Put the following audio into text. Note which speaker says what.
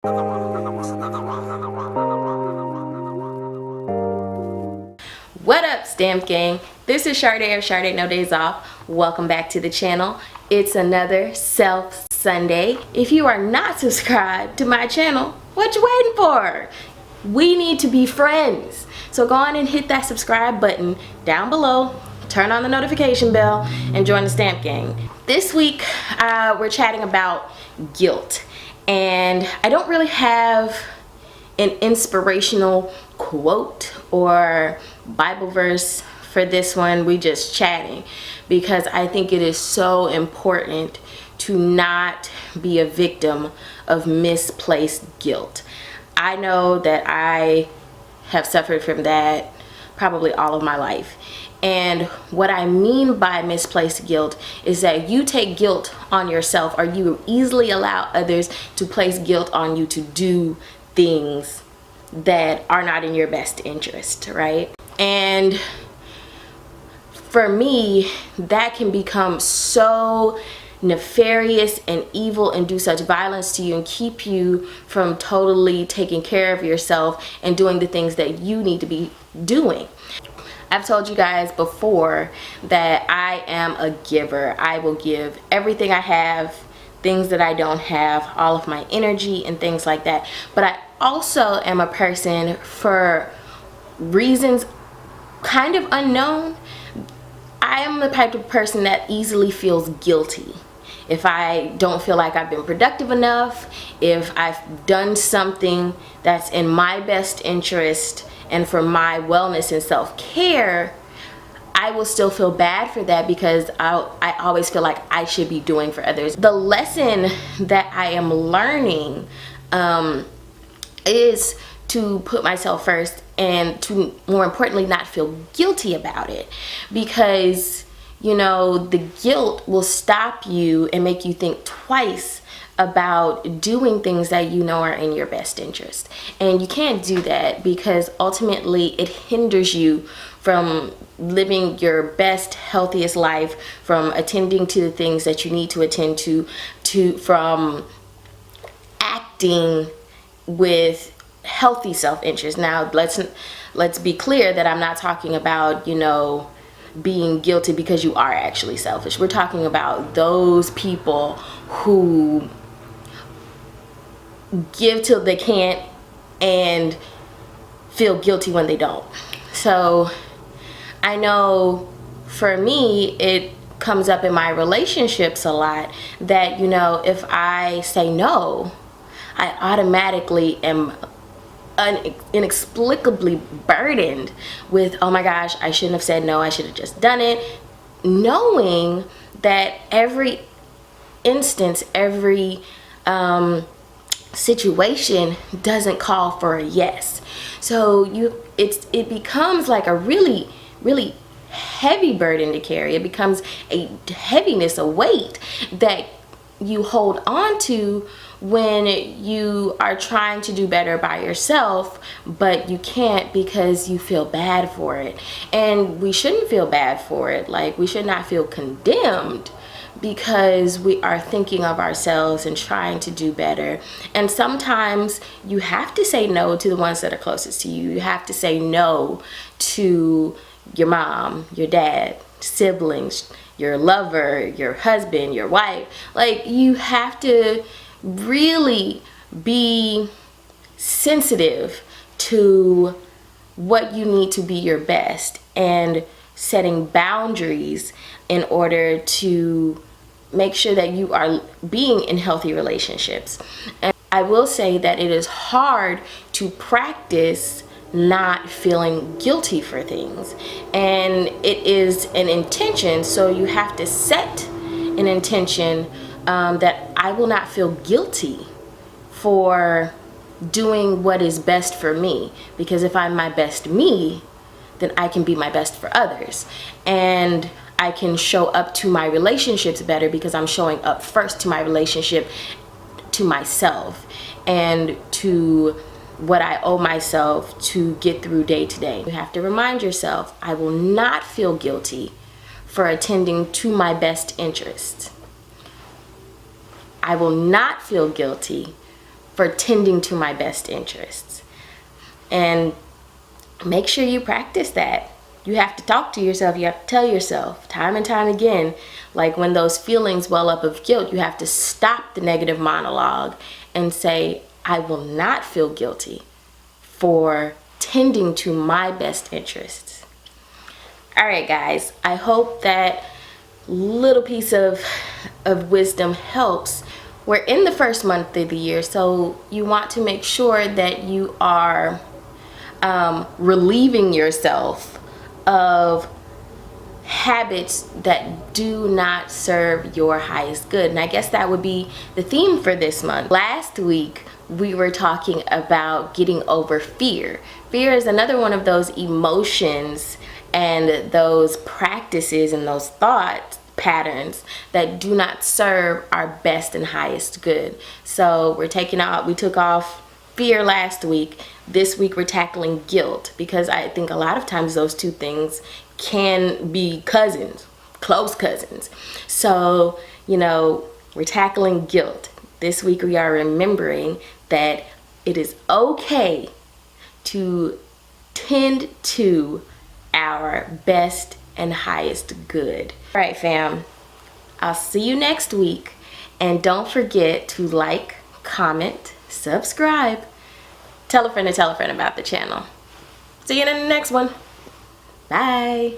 Speaker 1: What up, Stamp Gang? This is Sade of Sade No Days Off. Welcome back to the channel. It's another Self Sunday. If you are not subscribed to my channel, what you waiting for? We need to be friends. So go on and hit that subscribe button down below, turn on the notification bell, and join the Stamp Gang. This week, we're chatting about guilt. And I don't really have an inspirational quote or Bible verse for this one. We just chatting because I think it is so important to not be a victim of misplaced guilt. I know that I have suffered from that probably all of my life. And what I mean by misplaced guilt is that you take guilt on yourself, or you easily allow others to place guilt on you to do things that are not in your best interest, right? And for me, that can become so nefarious and evil and do such violence to you and keep you from totally taking care of yourself and doing the things that you need to be doing. I've told you guys before that I am a giver. I will give everything I have, things that I don't have, all of my energy and things like that. But I also am a person, for reasons kind of unknown, I am the type of person that easily feels guilty. If I don't feel like I've been productive enough, if I've done something that's in my best interest and for my wellness and self-care, I will still feel bad for that because I always feel like I should be doing for others. The lesson that I am learning is to put myself first, and to, more importantly, not feel guilty about it, because you know, the guilt will stop you and make you think twice about doing things that you know are in your best interest. And you can't do that because ultimately it hinders you from living your best, healthiest life, from attending to the things that you need to attend to from acting with healthy self-interest. Now let's be clear that I'm not talking about, you know, being guilty because you are actually selfish. We're talking about those people who give till they can't and feel guilty when they don't. So I know for me, it comes up in my relationships a lot that, you know, if I say no, I automatically am inexplicably burdened with, oh my gosh, I shouldn't have said no, I should have just done it, knowing that every instance, every situation doesn't call for a yes. So it becomes like a really heavy burden to carry. It becomes a heaviness, a weight that you hold on to when you are trying to do better by yourself, but you can't because you feel bad for it. And we shouldn't feel bad for it. Like, we should not feel condemned because we are thinking of ourselves and trying to do better. And sometimes you have to say no to the ones that are closest to you. You have to say no to your mom, your dad, siblings, your lover, your husband, your wife. Like, you have to really be sensitive to what you need to be your best, and setting boundaries in order to make sure that you are being in healthy relationships. And I will say that it is hard to practice not feeling guilty for things, and it is an intention. So you have to set an intention that I will not feel guilty for doing what is best for me, because if I'm my best me, then I can be my best for others, and I can show up to my relationships better because I'm showing up first to my relationship, to myself, and to what I owe myself to get through day to day. You have to remind yourself, I will not feel guilty for attending to my best interests. I will not feel guilty for tending to my best interests. And make sure you practice that. You have to talk to yourself. You have to tell yourself time and time again, like when those feelings well up of guilt, you have to stop the negative monologue and say, I will not feel guilty for tending to my best interests. All right, guys, I hope that little piece of wisdom helps. We're in the first month of the year, so you want to make sure that you are relieving yourself of habits that do not serve your highest good. And I guess that would be the theme for this month. Last week, we were talking about getting over fear. Fear is another one of those emotions and those practices and those thought patterns that do not serve our best and highest good. So we took off fear last week. This week we're tackling guilt, because I think a lot of times those two things can be cousins, close cousins. So, we're tackling guilt. This week we are remembering that it is okay to tend to our best and highest good. All right, fam. I'll see you next week. And don't forget to like, comment, subscribe. Tell a friend to tell a friend about the channel. See you in the next one. Bye.